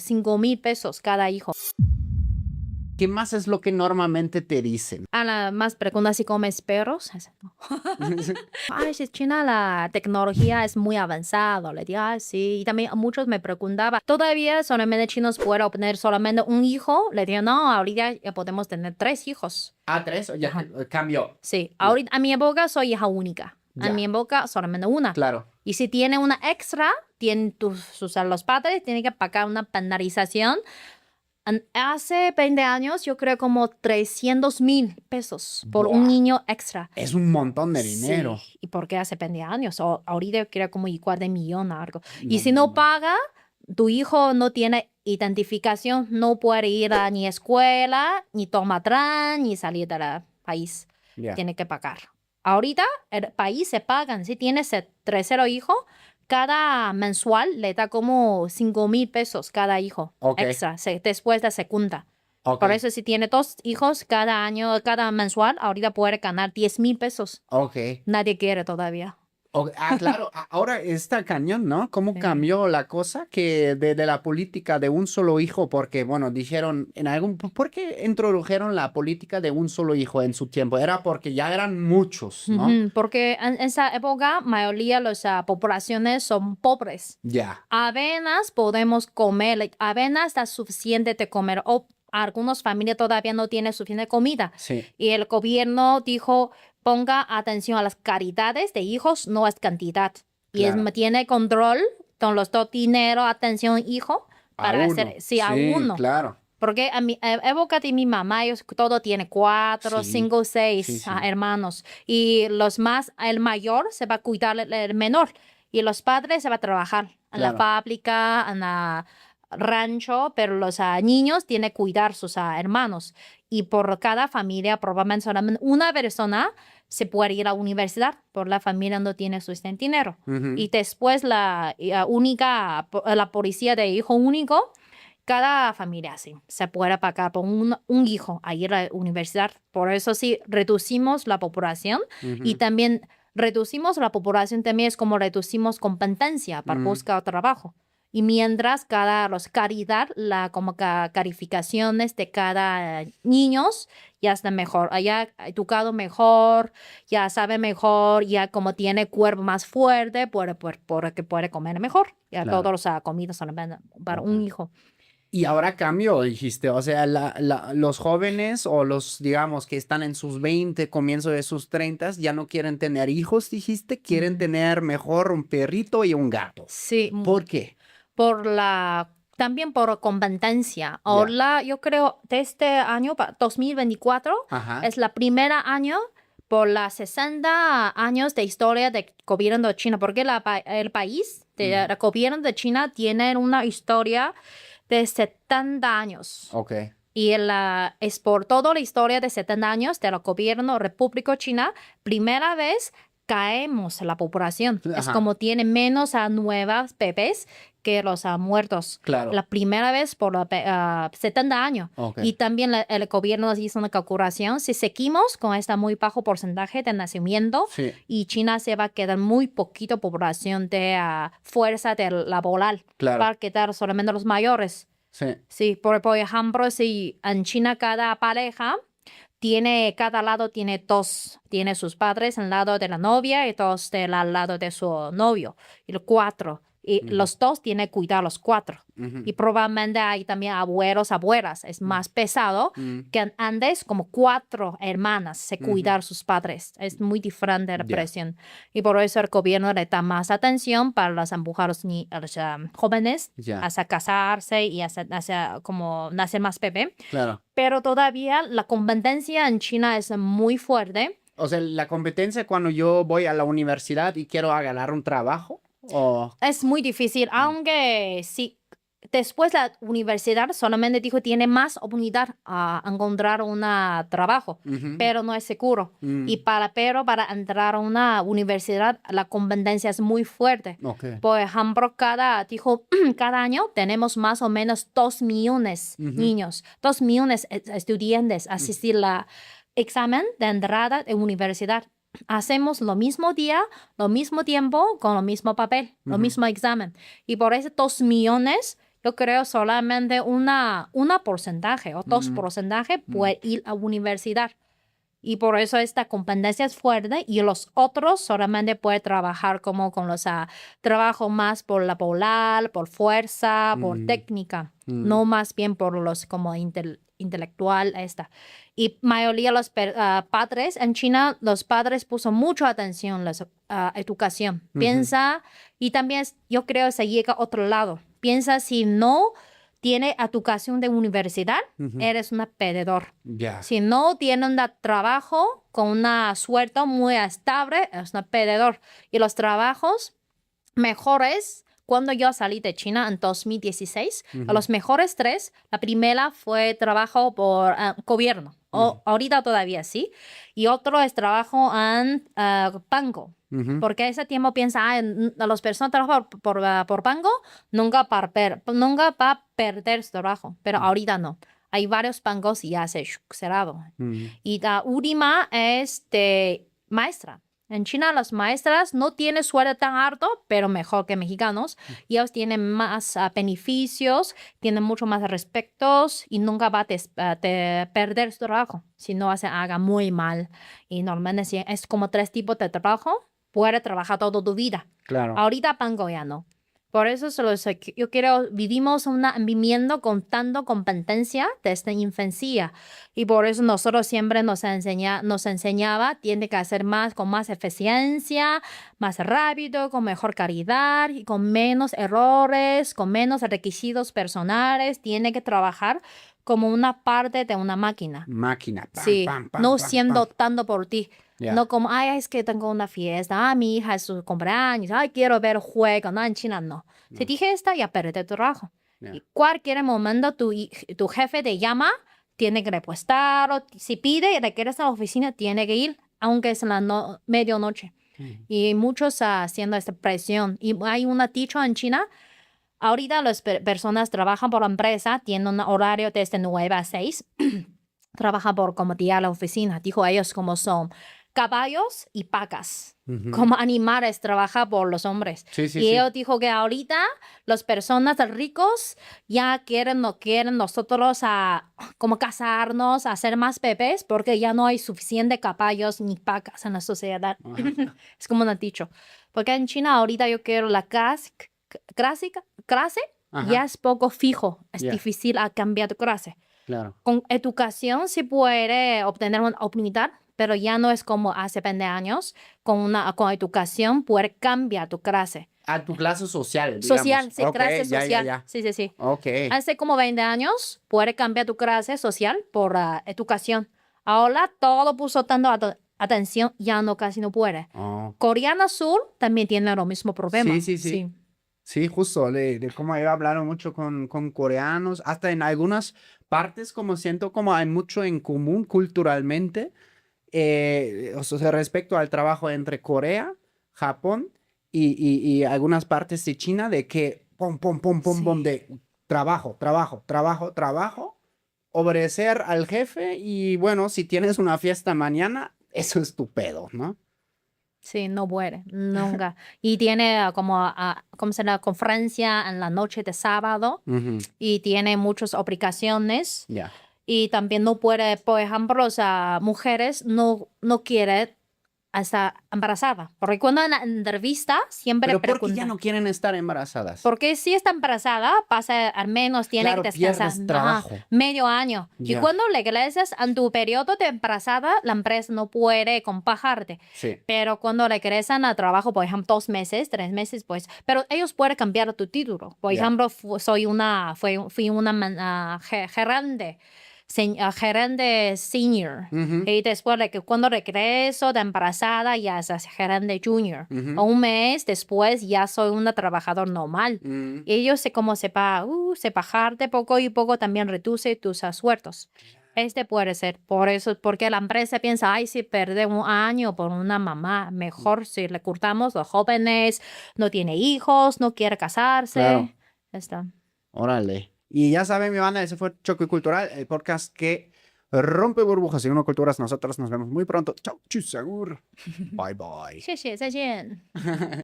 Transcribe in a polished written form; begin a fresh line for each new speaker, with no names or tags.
5,000 pesos cada hijo.
¿Qué más es lo que normalmente te dicen?
A la más pregunta si comes perros. Ay, si China la tecnología es muy avanzada. Le digo, sí. Y también muchos me preguntaban, ¿todavía solamente chinos pueden obtener solamente un hijo? Le digo, no, ahorita ya podemos tener 3 hijos.
Ah, 3, o ya cambió.
Sí, ahorita a mi época soy hija única. A
Ya.
mi época solamente una.
Claro.
Y si tiene una extra, los padres tienen que pagar una penalización. Hace 20 años, yo creo como 300,000 pesos por
Buah.
un niño extra.
Es un montón de dinero.
Sí, ¿y por qué hace 20 años? Ahorita yo creo como igual de millón o algo. Y
No,
si no paga, tu hijo no tiene identificación, no puede ir a ni escuela, ni tomar tren, ni salir del país.
Ya.
Tiene que pagar. Ahorita el país se pagan. Si tienes el tercer hijo, cada mensual le da como 5,000 pesos cada hijo
Ok.
extra después de segunda.
Ok.
Por eso si tiene 2 hijos cada año, cada mensual, ahorita puede ganar 10,000 pesos.
Ok.
Nadie quiere todavía.
Claro, ahora está cañón, ¿no? ¿Cómo
Sí.
cambió la cosa que de la política de un solo hijo? Porque, bueno, dijeron ¿por qué introdujeron la política de un solo hijo en su tiempo? Era porque ya eran muchos, ¿no?
Porque en esa época, mayoría de las poblaciones son pobres.
Ya.
Apenas podemos comer, apenas está suficiente de comer. O algunas familias todavía no tienen suficiente comida.
Sí.
Y el gobierno dijo, ponga atención a las caridades de hijos, no es cantidad.
Claro.
Y tiene control con los dos dinero, atención, hijo, para hacer, sí, a uno.
Claro.
Porque a mi época de mi mamá, ellos todo tiene 4,
Sí,
5, 6
sí, sí.
hermanos. Y el mayor se va a cuidar el menor. Y los padres se van a trabajar en la
Claro.
fábrica, en la rancho, pero los niños tienen que cuidar sus hermanos. Y por cada familia, probablemente solamente una persona se puede ir a la universidad, por la familia no tiene suficiente dinero.
Ujú.
Y después la policía de hijo único, cada familia sí, se puede pagar por un hijo a ir a la universidad. Por eso sí, reducimos la población y también reducimos la población también es como reducimos competencia para buscar trabajo. Y mientras los caridad, como calificaciones de cada niños ya está mejor, ya educado mejor, ya sabe mejor, ya como tiene cuerpo más fuerte, porque puede comer mejor. Ya
Claro.
todos los comidas son para un hijo.
Y ahora cambió, dijiste, o sea, los jóvenes o digamos, que están en sus 20, comienzo de sus 30, ya no quieren tener hijos, dijiste, quieren tener mejor un perrito y un gato.
Sí,
¿Por qué?
también por competencia. Ahora, yo creo, de este año, 2024,
Ajá.
es la primera año por las 60 años de historia del gobierno de China, porque el país, el gobierno de China tiene una historia de 70 años.
Ok.
Y es por toda la historia de 70 años del gobierno República China, primera vez caemos la población. Es
Ajá.
como tiene menos nuevas bebés que los muertos.
Claro.
La primera vez por 70 años.
Ok.
Y también el gobierno nos hizo una calculación. Si seguimos con este muy bajo porcentaje de nacimiento,
Sí.
y China se va a quedar muy poquito población de fuerza laboral.
Claro.
Va a quedar solamente los mayores.
Sí.
Sí, por ejemplo, si en China cada pareja cada lado tiene 2, tiene sus padres al lado de la novia y 2 al lado de su novio, y los 4. Y los 2 tienen que cuidar a los 4. Y probablemente hay también abuelos, abuelas. Es más pesado que antes como 4 hermanas se cuidar a sus padres. Es muy diferente la presión. Y por eso el gobierno le da más atención para empujar a los jóvenes hacia casarse y hacia como nacer más bebé.
Claro.
Pero todavía la competencia en China es muy fuerte.
O sea, la competencia cuando yo voy a la universidad y quiero ganar un trabajo.
Es muy difícil, aunque sí, después la universidad solamente dijo tiene más oportunidad a encontrar un trabajo, pero no es seguro. Pero para entrar a una universidad la competencia es muy fuerte.
Okay.
Por ejemplo, cada año tenemos más o menos 2 millones niños, 2 millones estudiantes asistir al examen de entrada de universidad. Hacemos lo mismo día, lo mismo tiempo, con lo mismo papel, lo mismo examen. Y por eso 2 millones yo creo solamente una porcentaje o 2% puede ir a universidad. Y por eso esta competencia es fuerte y los otros solamente pueden trabajar como con los trabajo más por la polar, por fuerza, por técnica, no más bien por los como intelectual esta. Y mayoría de los padres en China, los padres puso mucha atención a la educación. Piensa, y también yo creo se llega a otro lado. Piensa si no tiene educación de universidad, eres un perdedor.
Ya.
Si no tiene un trabajo con una suerte muy estable, es un perdedor. Y los trabajos mejores, cuando yo salí de China en 2016, a los mejores 3, la primera fue trabajo por gobierno. Ahorita todavía sí. Y otro es trabajo en banco. Porque ese tiempo piensa, las personas trabajan por banco, nunca va a perder su trabajo. Pero ahorita no. Hay varios bancos y ya se cerrado. Y la última es de maestra. En China las maestras no tienen sueldo tan alto, pero mejor que mexicanos. Y ellos tienen más beneficios, tienen mucho más respetos y nunca va a perder su trabajo si no haga muy mal. Y normalmente es como 3 tipos de trabajo. Puedes trabajar toda tu vida.
Claro.
Ahorita banco ya no. Por eso yo quiero, vivimos un viviendo con tanta competencia desde infancia. Y por eso nosotros siempre nos enseñaba, tiene que hacer más, con más eficiencia, más rápido, con mejor calidad y con menos errores, con menos requisitos personales. Tiene que trabajar como una parte de una máquina.
Máquina. Pam,
Sí,
pam, pam,
no
pam,
siendo
pam.
tanto por ti.
Ya.
No como, ay, es que tengo una fiesta, mi hija es su cumpleaños, ay, quiero ver juego. No, en China no. Si dije esta, ya perdí tu trabajo.
Ya.
Y cualquier momento tu jefe te llama, tiene que repostar, o si pide y requieres a la oficina, tiene que ir, aunque es en la medianoche. Y muchos haciendo esta presión. Y hay un dicho en China, ahorita las personas trabajan por la empresa, tienen un horario desde 9 a 6. Trabaja por como día a la oficina. Dijo ellos como son caballos y vacas. Como animales trabaja por los hombres.
Sí, sí,
Y
sí.
ellos dijo que ahorita las personas ricos ya no quieren nosotros como casarnos, hacer más bebés porque ya no hay suficiente caballos ni vacas en la sociedad. Es como han dicho. Porque en China ahorita yo quiero la clase
Ajá.
ya es poco fijo. Es
Ya.
difícil a cambiar de clase.
Claro.
Con educación se puede obtener una oportunidad, pero ya no es como hace 20 años. Con educación puede cambiar tu clase.
A tu clase social, digamos.
Social, sí,
Ok,
clase
ya,
social.
ya.
Sí, sí, sí.
Ok.
Hace como 20 años puede cambiar tu clase social por educación. Ahora todo puso tanto atención, ya no casi no puede.
Oh.
Corea del Sur también tiene lo mismo problema.
Sí, sí, sí. Sí, justo, de cómo yo hablaron mucho con coreanos, hasta en algunas partes como siento como hay mucho en común culturalmente, o sea, respecto al trabajo entre Corea, Japón y algunas partes de China, de que pum, pum, pum, pum, pum,
Sí.
de trabajo, trabajo, trabajo, trabajo, obedecer al jefe y bueno, si tienes una fiesta mañana, eso es tu pedo, ¿no?
Sí, no puede, nunca. Y tiene como se llama, conferencia en la noche de sábado
Ujú.
y tiene muchas obligaciones
Ya.
y también no puede, por ejemplo, mujeres no quieren estar embarazada. Porque cuando en la entrevista siempre
Pero ¿por qué
preguntan,
ya no quieren estar embarazadas?
porque si está embarazada, pasa al menos tiene
Claro,
que descansar
pierdes trabajo.
medio año. Y
Ya.
cuando regresas en tu periodo de embarazada, la empresa no puede compagarte.
Sí.
Pero cuando regresan a trabajo, por ejemplo, 2 meses, 3 meses, pues, pero ellos pueden cambiar tu título. Por
Ya.
ejemplo, fui una gerente senior.
Ujú.
Y después de que cuando regreso de embarazada, ya es gerente junior.
Ujú.
O un mes después ya soy una trabajador normal.
Mm.
Ellos como bajarte poco y poco también reduce tus sueldos. Puede ser. Por eso, porque la empresa piensa, ay, si pierde un año por una mamá, mejor si le cortamos los jóvenes, no tiene hijos, no quiere casarse.
Claro.
Está.
Órale. Y ya saben, mi banda, ese fue Choque Cultural, el podcast que rompe burbujas y uno culturas. Nosotros nos vemos muy pronto. Chau, chus, agur. Bye, bye.
谢谢，再见。